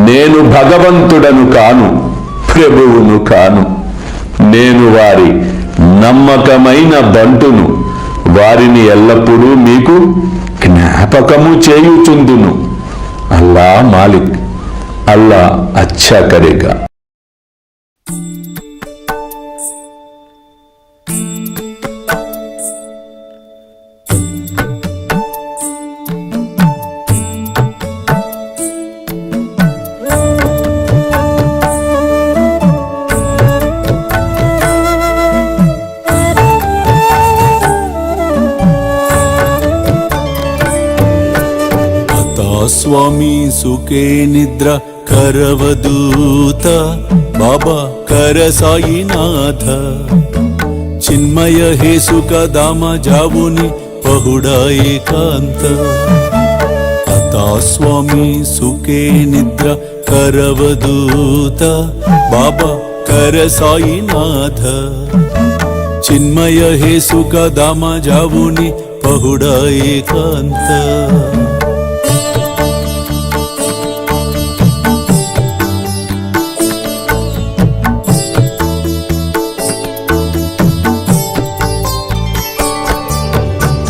నేను భగవంతుడను కాను, ప్రభువును కాను. నేను వారి నమ్మకమైన బంటును. వారిని ఎల్లప్పుడూ మీకు జ్ఞాపకము చేయుచుందును. అల్లా మాలిక్, అల్లా అచ్చా కరేగా. స్వామి సుఖే నిద్ర కరవదూత బాబా కర సాయినాథ చిన్మయ హే సుఖ దామ జావుని పహుడా ఏకాంత అతా స్వామి సుఖే నిద్ర కరవదూత బాబా కర సాయినాథ చిన్మయ హే సుఖ దామ జావుని పహుడా ఏకాంత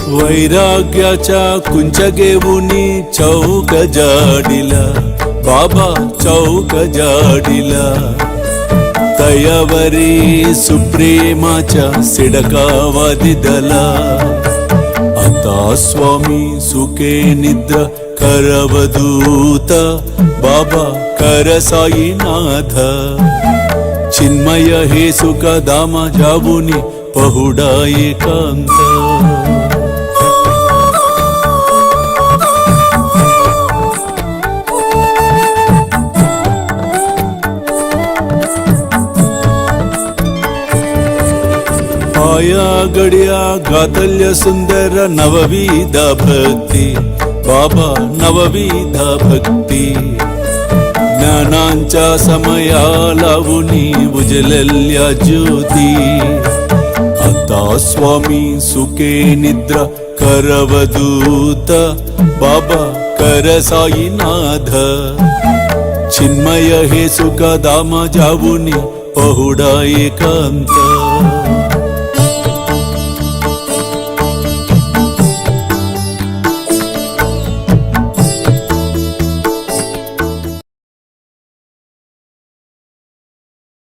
वैराग्याच्या कुंचगेवुनी चौक जाडिला बाबा चौक जाडिला तयावरी सुप्रेमाच्या सिडकावादिदला आता स्वामी सुखे निद्र करवदूत बाबा कर साईनाथ चिन्मय हे सुख दामा जावुनी पहुडा एकांत आया गड्या गातल्य सुंदर नवविध भक्ती बाबा नवविध भक्ती ज्ञानांच्या समया लावुनी उजलल्या ज्योती आता स्वामी सुखे निद्रा करवदूत बाबा कर साईनाथ चिन्मय हे सुख दाम जावुनी पहुडा एकांत